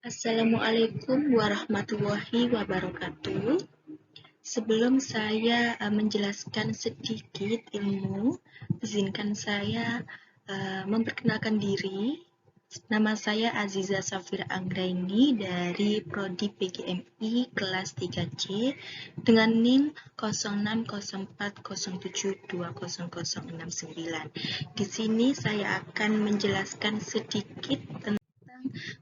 Assalamualaikum warahmatullahi wabarakatuh. Sebelum saya menjelaskan sedikit ilmu, izinkan saya memperkenalkan diri. Nama saya Aziza Safira Anggraini dari Prodi PGMI kelas 3C dengan NIM 060407200069. Di sini saya akan menjelaskan sedikit tentang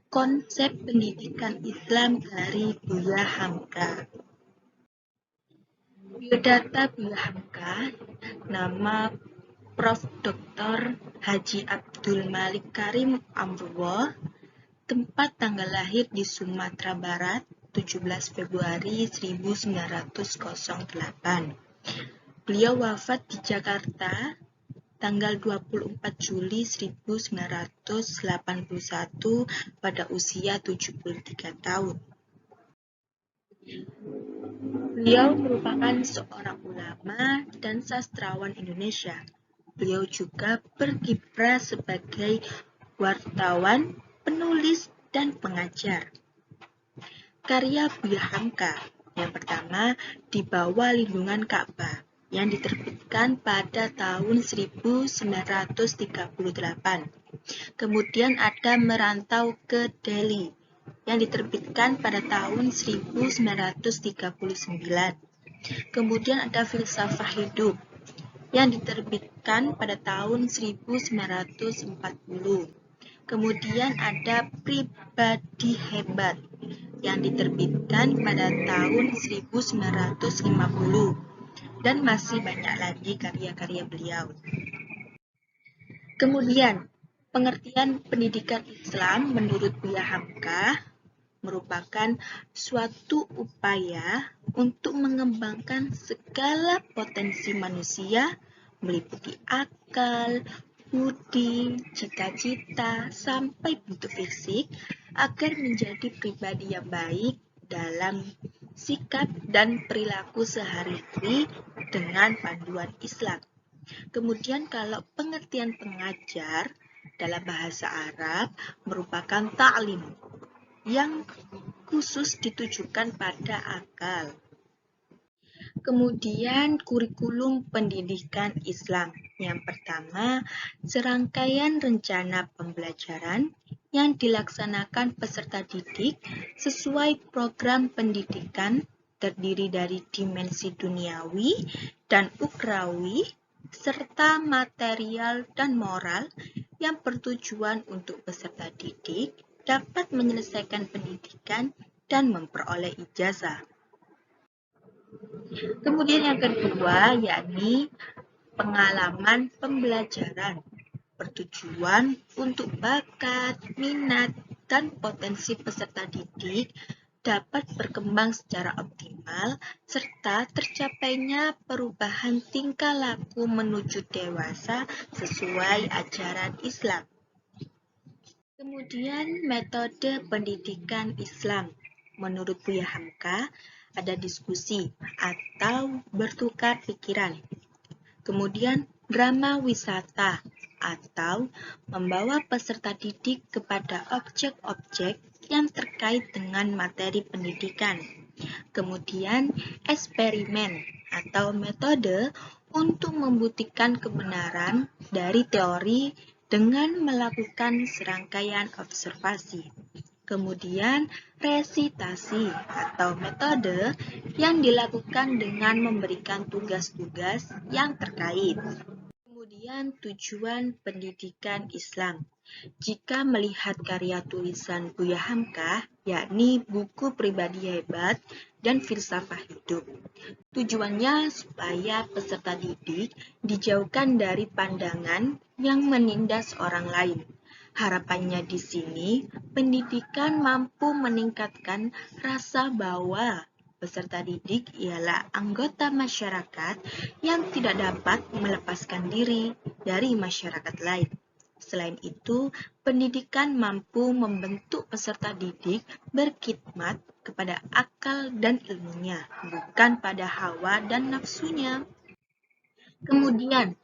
konsep pendidikan Islam dari Buya Hamka. Biodata Buya Hamka, nama Prof. Dr. Haji Abdul Malik Karim Amrullah, tempat tanggal lahir di Sumatera Barat, 17 Februari 1908. Beliau wafat di Jakarta, tanggal 24 Juli 1981 pada usia 73 tahun. Beliau merupakan seorang ulama dan sastrawan Indonesia. Beliau juga berkiprah sebagai wartawan, penulis, dan pengajar. Karya Buya Hamka yang pertama Di Bawah Lindungan Ka'bah yang diterbitkan pada tahun 1938. Kemudian ada Merantau ke Delhi yang diterbitkan pada tahun 1939. Kemudian ada Filsafah Hidup yang diterbitkan pada tahun 1940. Kemudian ada Pribadi Hebat yang diterbitkan pada tahun 1950. Dan masih banyak lagi karya-karya beliau. Kemudian, pengertian pendidikan Islam menurut Buya Hamka merupakan suatu upaya untuk mengembangkan segala potensi manusia meliputi akal, budi, cita-cita, sampai bentuk fisik agar menjadi pribadi yang baik dalam sikap dan perilaku sehari-hari dengan panduan Islam. Kemudian kalau pengertian pengajar dalam bahasa Arab merupakan ta'lim yang khusus ditujukan pada akal. Kemudian kurikulum pendidikan Islam. Yang pertama, serangkaian rencana pembelajaran yang dilaksanakan peserta didik sesuai program pendidikan terdiri dari dimensi duniawi dan ukhrawi serta material dan moral yang bertujuan untuk peserta didik dapat menyelesaikan pendidikan dan memperoleh ijazah. Kemudian yang kedua, yakni pengalaman pembelajaran bertujuan untuk bakat, minat, dan potensi peserta didik dapat berkembang secara optimal serta tercapainya perubahan tingkah laku menuju dewasa sesuai ajaran Islam. Kemudian metode pendidikan Islam. Menurut Buya Hamka, ada diskusi atau bertukar pikiran. Kemudian drama wisata atau membawa peserta didik kepada objek-objek yang terkait dengan materi pendidikan. Kemudian eksperimen atau metode untuk membuktikan kebenaran dari teori dengan melakukan serangkaian observasi. Kemudian resitasi atau metode yang dilakukan dengan memberikan tugas-tugas yang terkait. Kemudian tujuan pendidikan Islam. Jika melihat karya tulisan Buya Hamka, yakni buku Pribadi Hebat dan Filsafah Hidup. Tujuannya supaya peserta didik dijauhkan dari pandangan yang menindas orang lain. Harapannya di sini, pendidikan mampu meningkatkan rasa bahwa peserta didik ialah anggota masyarakat yang tidak dapat melepaskan diri dari masyarakat lain. Selain itu, pendidikan mampu membentuk peserta didik berkhidmat kepada akal dan ilmunya, bukan pada hawa dan nafsunya. Kemudian,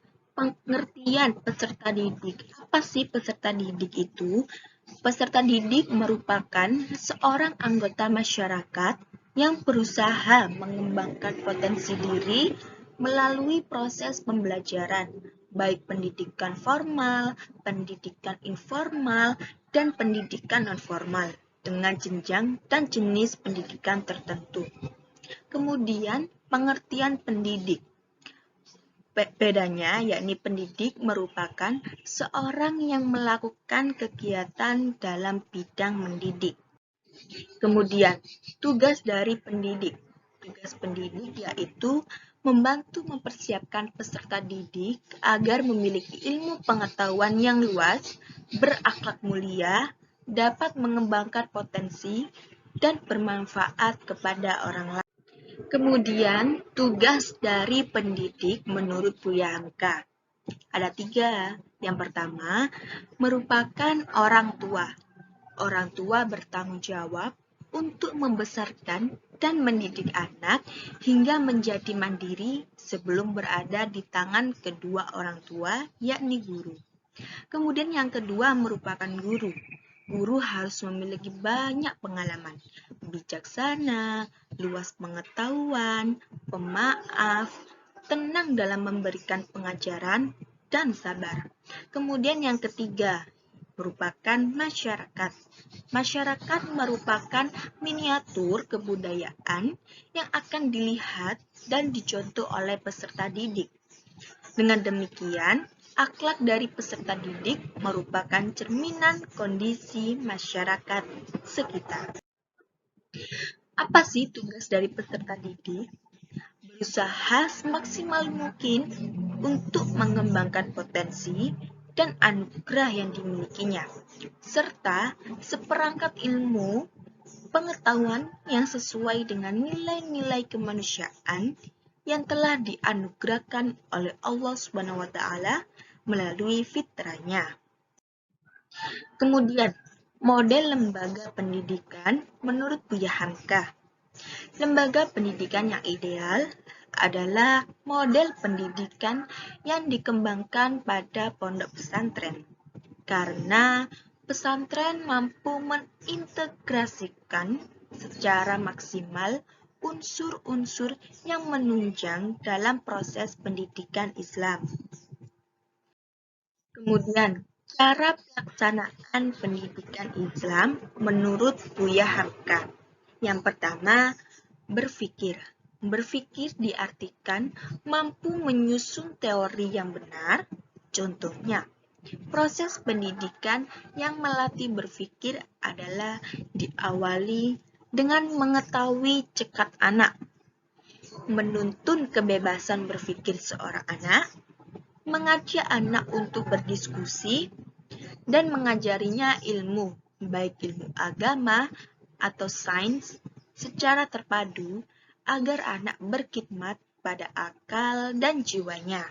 pengertian peserta didik. Apa sih peserta didik itu? Peserta didik merupakan seorang anggota masyarakat yang berusaha mengembangkan potensi diri melalui proses pembelajaran, baik pendidikan formal, pendidikan informal, dan pendidikan nonformal, dengan jenjang dan jenis pendidikan tertentu. Kemudian, pengertian pendidik. Bedanya yakni pendidik merupakan seorang yang melakukan kegiatan dalam bidang mendidik. Kemudian, tugas dari pendidik. Tugas pendidik yaitu membantu mempersiapkan peserta didik agar memiliki ilmu pengetahuan yang luas, berakhlak mulia, dapat mengembangkan potensi, dan bermanfaat kepada orang lain. Kemudian, tugas dari pendidik menurut Buya Hamka. Ada 3. Yang pertama, merupakan orang tua. Orang tua bertanggung jawab untuk membesarkan dan mendidik anak hingga menjadi mandiri sebelum berada di tangan kedua orang tua, yakni guru. Kemudian yang kedua merupakan guru. Guru harus memiliki banyak pengalaman, bijaksana, luas pengetahuan, pemaaf, tenang dalam memberikan pengajaran, dan sabar. Kemudian yang ketiga merupakan masyarakat. Masyarakat merupakan miniatur kebudayaan yang akan dilihat dan dicontoh oleh peserta didik. Dengan demikian, akhlak dari peserta didik merupakan cerminan kondisi masyarakat sekitar. Apa sih tugas dari peserta didik? Berusaha semaksimal mungkin untuk mengembangkan potensi dan anugerah yang dimilikinya, serta seperangkat ilmu pengetahuan yang sesuai dengan nilai-nilai kemanusiaan yang telah dianugerahkan oleh Allah SWT melalui fitrahnya. Kemudian, model lembaga pendidikan menurut Buya Hamka. Lembaga pendidikan yang ideal adalah model pendidikan yang dikembangkan pada pondok pesantren, karena pesantren mampu mengintegrasikan secara maksimal unsur-unsur yang menunjang dalam proses pendidikan Islam. Kemudian, cara pelaksanaan pendidikan Islam menurut Buya Hamka. Yang pertama, berpikir. Berpikir diartikan mampu menyusun teori yang benar. Contohnya, proses pendidikan yang melatih berpikir adalah diawali dengan mengetahui cekat anak, menuntun kebebasan berpikir seorang anak, mengajak anak untuk berdiskusi, dan mengajarinya ilmu, baik ilmu agama atau sains, secara terpadu agar anak berkhidmat pada akal dan jiwanya.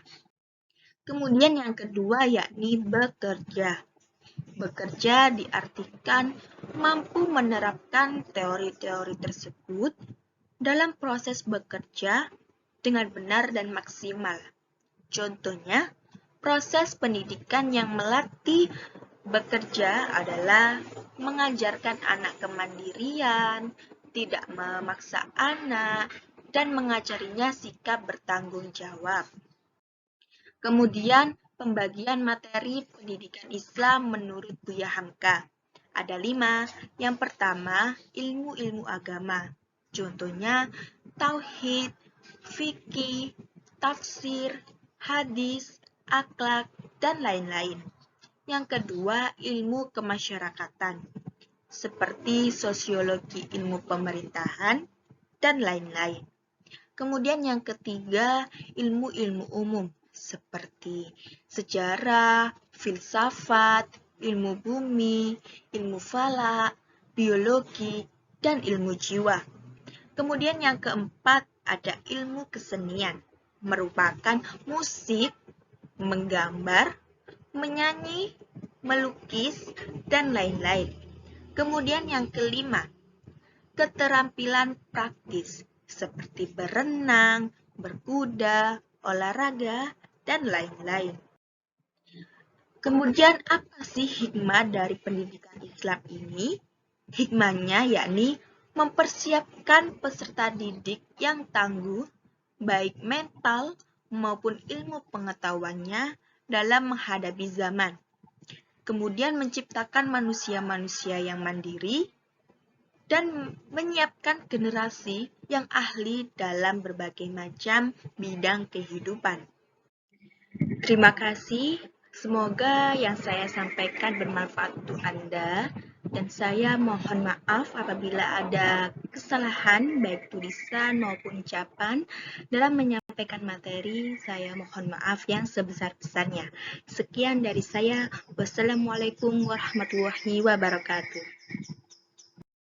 Kemudian yang kedua yakni bekerja. Bekerja diartikan mampu menerapkan teori-teori tersebut dalam proses bekerja dengan benar dan maksimal. Contohnya, proses pendidikan yang melatih bekerja adalah mengajarkan anak kemandirian, tidak memaksa anak, dan mengajarinya sikap bertanggung jawab. Kemudian, pembagian materi pendidikan Islam menurut Buya Hamka. Ada 5. Yang pertama, ilmu-ilmu agama. Contohnya, tauhid, fikih, tafsir, hadis, akhlak, dan lain-lain. Yang kedua, ilmu kemasyarakatan, seperti sosiologi ilmu pemerintahan, dan lain-lain. Kemudian yang ketiga, ilmu-ilmu umum, seperti sejarah, filsafat, ilmu bumi, ilmu falak, biologi, dan ilmu jiwa. Kemudian yang keempat, ada ilmu kesenian, merupakan musik, menggambar, menyanyi, melukis, dan lain-lain. Kemudian yang kelima, keterampilan praktis, seperti berenang, berkuda, olahraga, dan lain-lain. Kemudian apa sih hikmah dari pendidikan Islam ini? Hikmahnya yakni mempersiapkan peserta didik yang tangguh, baik mental maupun ilmu pengetahuannya dalam menghadapi zaman. Kemudian menciptakan manusia-manusia yang mandiri dan menyiapkan generasi yang ahli dalam berbagai macam bidang kehidupan. Terima kasih. Semoga yang saya sampaikan bermanfaat untuk Anda. Dan saya mohon maaf apabila ada kesalahan baik tulisan maupun ucapan dalam menyampaikan materi. Saya mohon maaf yang sebesar-besarnya. Sekian dari saya. Wassalamualaikum warahmatullahi wabarakatuh.